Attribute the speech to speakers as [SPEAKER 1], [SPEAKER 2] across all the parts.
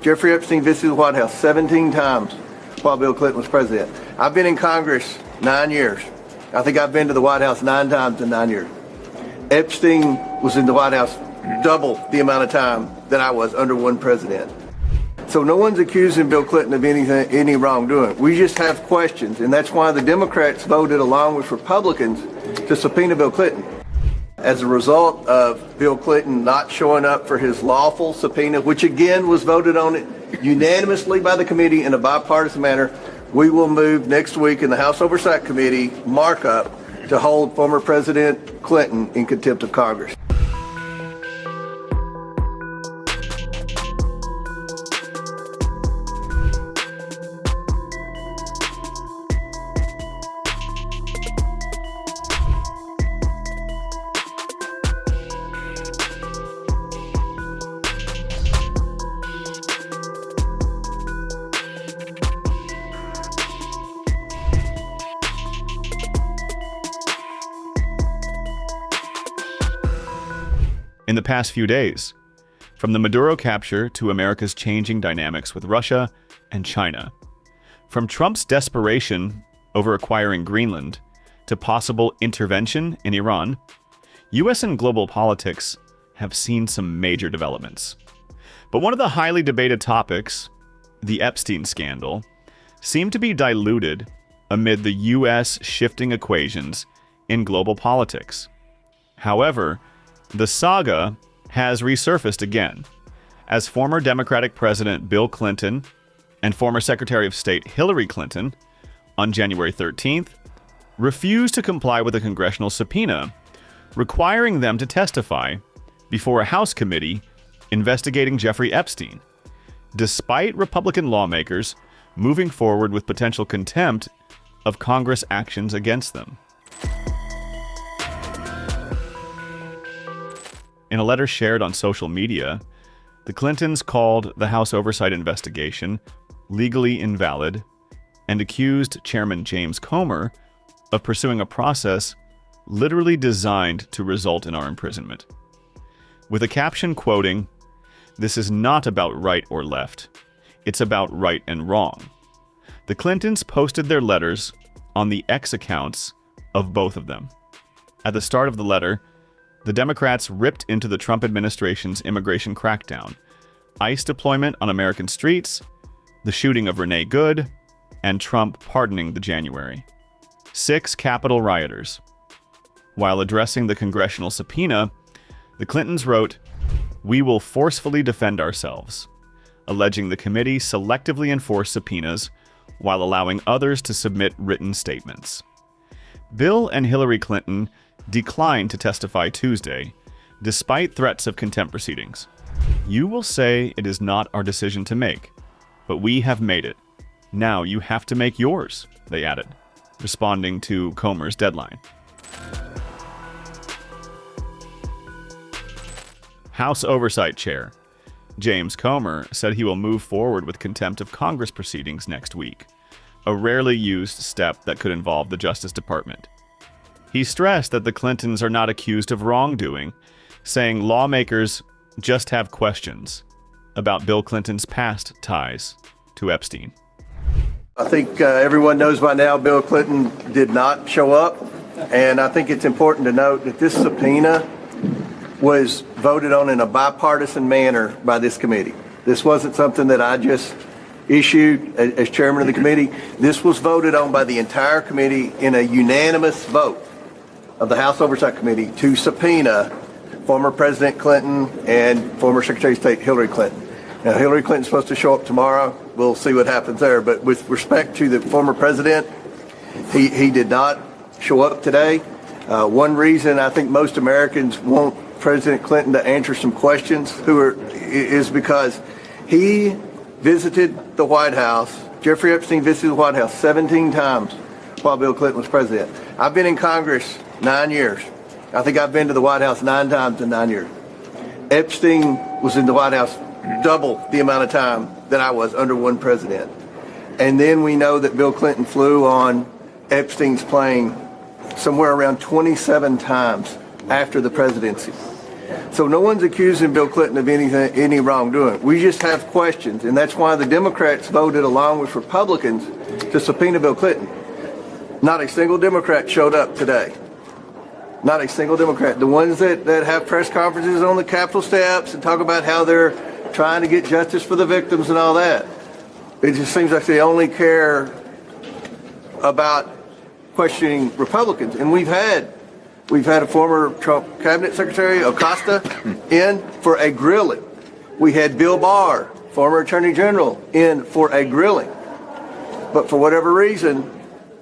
[SPEAKER 1] Jeffrey Epstein visited the White House 17 times while Bill Clinton was president. I've been in Congress 9 years. I think I've been to the White House 9 times in 9 years. Epstein was in the White House double the amount of time that I was under one president. So no one's accusing Bill Clinton of any wrongdoing. We just have questions, and that's why the Democrats voted along with Republicans to subpoena Bill Clinton. As a result of Bill Clinton not showing up for his lawful subpoena, which again was voted on unanimously by the committee in a bipartisan manner, we will move next week in the House Oversight Committee markup to hold former President Clinton in contempt of Congress.
[SPEAKER 2] In the past few days, from the Maduro capture to America's changing dynamics with Russia and China, from Trump's desperation over acquiring Greenland to possible intervention in Iran, U.S. and global politics have seen some major developments. But one of the highly debated topics, the Epstein scandal, seemed to be diluted amid the U.S. shifting equations in global politics. However, the saga has resurfaced again, as former Democratic President Bill Clinton and former Secretary of State Hillary Clinton, on January 13th, refused to comply with a congressional subpoena, requiring them to testify before a House committee investigating Jeffrey Epstein, despite Republican lawmakers moving forward with potential contempt of Congress actions against them. In a letter shared on social media, the Clintons called the House Oversight investigation legally invalid and accused Chairman James Comer of pursuing a process literally designed to result in our imprisonment. With a caption quoting, "This is not about right or left. It's about right and wrong." The Clintons posted their letters on the X accounts of both of them. At the start of the letter, the Democrats ripped into the Trump administration's immigration crackdown, ICE deployment on American streets, the shooting of Renee Good, and Trump pardoning the January 6 Capitol rioters. While addressing the congressional subpoena, the Clintons wrote, "We will forcefully defend ourselves," alleging the committee selectively enforced subpoenas while allowing others to submit written statements. Bill and Hillary Clinton declined to testify Tuesday, despite threats of contempt proceedings. "You will say it is not our decision to make, but we have made it. Now you have to make yours," they added, responding to Comer's deadline. House Oversight Chair James Comer said he will move forward with contempt of Congress proceedings next week, a rarely used step that could involve the Justice Department. He stressed that the Clintons are not accused of wrongdoing, saying lawmakers just have questions about Bill Clinton's past ties to Epstein.
[SPEAKER 1] I think everyone knows by now Bill Clinton did not show up, and I think it's important to note that this subpoena was voted on in a bipartisan manner by this committee. This wasn't something that I just issued as chairman of the committee. This was voted on by the entire committee in a unanimous vote of the House Oversight Committee to subpoena former President Clinton and former Secretary of State Hillary Clinton. Now, Hillary Clinton's supposed to show up tomorrow. We'll see what happens there. But with respect to the former president, he did not show up today. One reason I think most Americans want President Clinton to answer some questions is because he visited the White House. Jeffrey Epstein visited the White House 17 times while Bill Clinton was president. I've been in Congress 9 years. I think I've been to the White House 9 times in 9 years. Epstein was in the White House double the amount of time that I was under one president. And then we know that Bill Clinton flew on Epstein's plane somewhere around 27 times after the presidency. So no one's accusing Bill Clinton of any wrongdoing. We just have questions, and that's why the Democrats voted along with Republicans to subpoena Bill Clinton. Not a single Democrat showed up today. Not a single Democrat. The ones that have press conferences on the Capitol steps and talk about how they're trying to get justice for the victims and all that. It just seems like they only care about questioning Republicans. And we've had a former Trump cabinet secretary, Acosta, in for a grilling. We had Bill Barr, former attorney general, in for a grilling. But for whatever reason,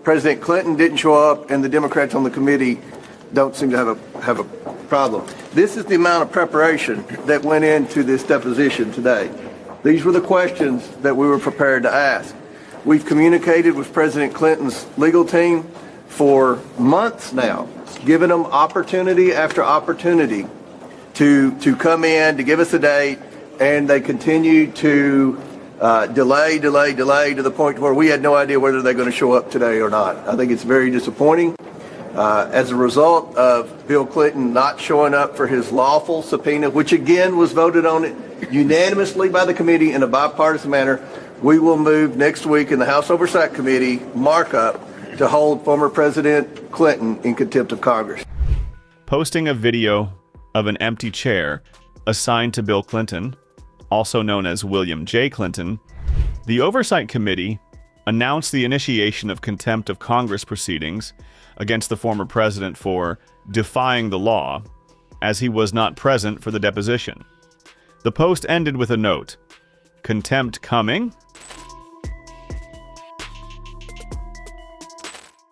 [SPEAKER 1] President Clinton didn't show up, and the Democrats on the committee don't seem to have a problem. This is the amount of preparation that went into this deposition today. These were the questions that we were prepared to ask. We've communicated with President Clinton's legal team for months now, giving them opportunity after opportunity to come in, to give us a date, and they continue to delay to the point where we had no idea whether they're going to show up today or not. I think it's very disappointing. As a result of Bill Clinton not showing up for his lawful subpoena, which again was voted on unanimously by the committee in a bipartisan manner, we will move next week in the House Oversight Committee markup to hold former President Clinton in contempt of Congress.
[SPEAKER 2] Posting a video of an empty chair assigned to Bill Clinton, also known as William J. Clinton, the Oversight Committee announced the initiation of contempt of Congress proceedings against the former president for defying the law, as he was not present for the deposition. The post ended with a note, "Contempt coming?"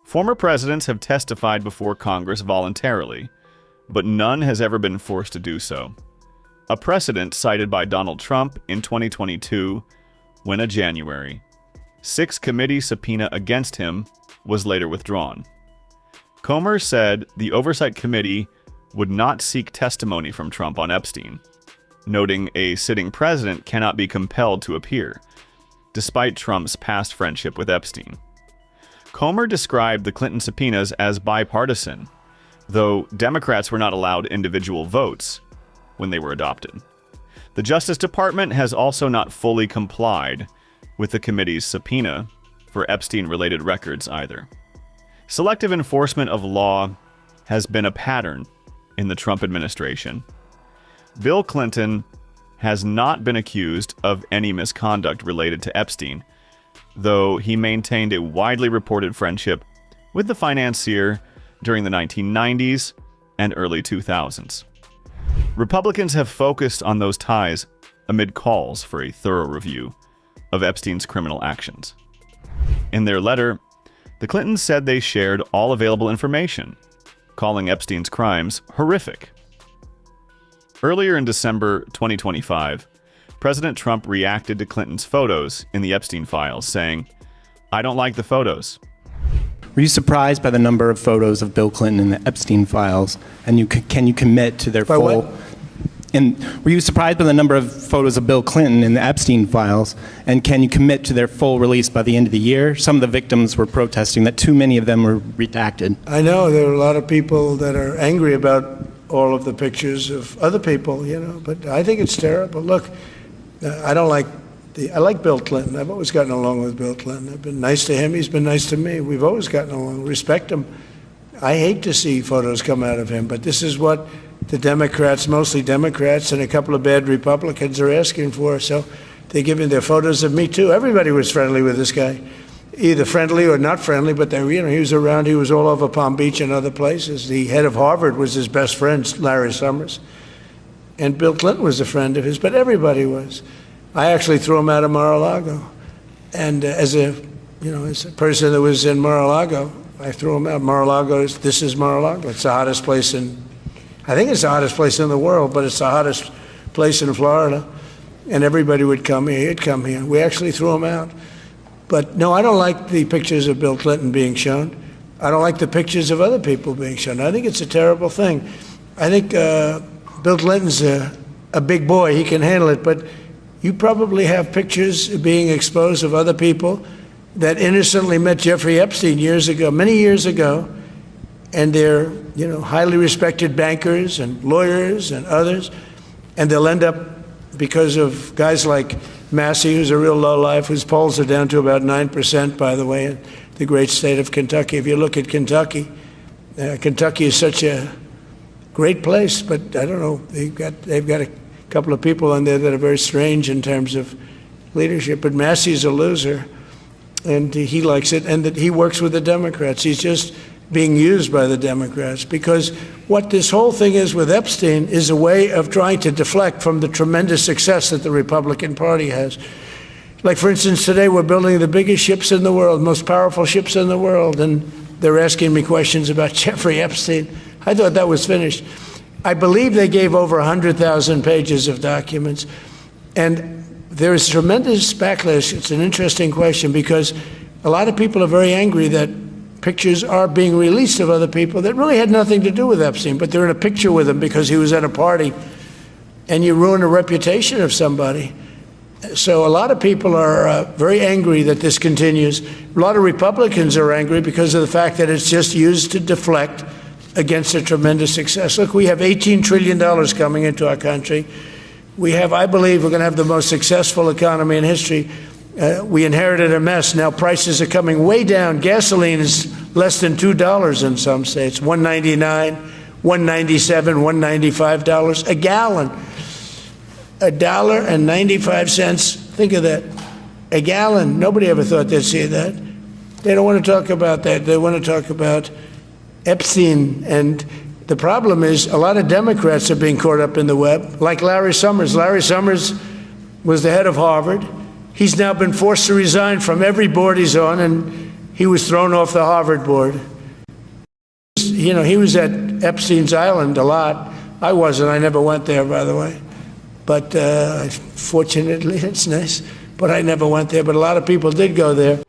[SPEAKER 2] Former presidents have testified before Congress voluntarily, but none has ever been forced to do so. A precedent cited by Donald Trump in 2022, when in January, 6-committee subpoena against him was later withdrawn. Comer said the Oversight Committee would not seek testimony from Trump on Epstein, noting a sitting president cannot be compelled to appear, despite Trump's past friendship with Epstein. Comer described the Clinton subpoenas as bipartisan, though Democrats were not allowed individual votes when they were adopted. The Justice Department has also not fully complied with the committee's subpoena for Epstein-related records either. Selective enforcement of law has been a pattern in the Trump administration. Bill Clinton has not been accused of any misconduct related to Epstein, though he maintained a widely reported friendship with the financier during the 1990s and early 2000s. Republicans have focused on those ties amid calls for a thorough review of Epstein's criminal actions. In their letter, the Clintons said they shared all available information, calling Epstein's crimes horrific. Earlier in December 2025, President Trump reacted to Clinton's photos in the Epstein Files, saying, "I don't like the photos."
[SPEAKER 3] Were you surprised by the number of photos of Bill Clinton in the Epstein Files? And can you commit to their
[SPEAKER 4] By
[SPEAKER 3] full...
[SPEAKER 4] what?
[SPEAKER 3] And were you surprised by the number of photos of Bill Clinton in the Epstein Files? And can you commit to their full release by the end of the year? Some of the victims were protesting that too many of them were redacted.
[SPEAKER 4] I know there are a lot of people that are angry about all of the pictures of other people, but I think it's terrible. Look, I like Bill Clinton. I've always gotten along with Bill Clinton. I've been nice to him. He's been nice to me. We've always gotten along. Respect him. I hate to see photos come out of him, but this is what the Democrats, mostly Democrats, and a couple of bad Republicans are asking for. So they're giving their photos of me too. Everybody was friendly with this guy, either friendly or not friendly, but he was around. He was all over Palm Beach and other places. The head of Harvard was his best friend, Larry Summers. And Bill Clinton was a friend of his, but everybody was. I actually threw him out of Mar-a-Lago. And as a person that was in Mar-a-Lago, I threw him out. This is Mar-a-Lago. It's the hottest place I think it's the hottest place in the world, but it's the hottest place in Florida. And everybody would come here. He'd come here. We actually threw him out. But no, I don't like the pictures of Bill Clinton being shown. I don't like the pictures of other people being shown. I think it's a terrible thing. I think Bill Clinton's a big boy. He can handle it. But you probably have pictures being exposed of other people that innocently met Jeffrey Epstein years ago, many years ago, and they're, highly respected bankers and lawyers and others, and they'll end up, because of guys like Massey, who's a real lowlife, whose polls are down to about 9%, by the way, in the great state of Kentucky. If you look at Kentucky, Kentucky is such a great place, but I don't know, they've got a couple of people on there that are very strange in terms of leadership, but Massey's a loser, and he likes it, and that he works with the Democrats. He's just being used by the Democrats, because what this whole thing is with Epstein is a way of trying to deflect from the tremendous success that the Republican Party has. Like, for instance, today we're building the biggest ships in the world, most powerful ships in the world, and they're asking me questions about Jeffrey Epstein. I thought that was finished. I believe they gave over 100,000 pages of documents, and there is tremendous backlash. It's an interesting question, because a lot of people are very angry that pictures are being released of other people that really had nothing to do with Epstein, but they're in a picture with him because he was at a party, and you ruin the reputation of somebody. So a lot of people are very angry that this continues. A lot of Republicans are angry because of the fact that it's just used to deflect against a tremendous success. Look, we have $18 trillion coming into our country. We have, I believe, we're going to have the most successful economy in history. We inherited a mess. Now prices are coming way down. Gasoline is less than $2 in some states, $1.99, $1.97, $1.95 a gallon. $1.95. Think of that. A gallon. Nobody ever thought they'd see that. They don't want to talk about that. They want to talk about Epstein. And the problem is a lot of Democrats are being caught up in the web, like Larry Summers. Larry Summers was the head of Harvard. He's now been forced to resign from every board he's on, and he was thrown off the Harvard board. He was at Epstein's Island a lot. I wasn't. I never went there, by the way. But fortunately, it's nice. But I never went there. But a lot of people did go there.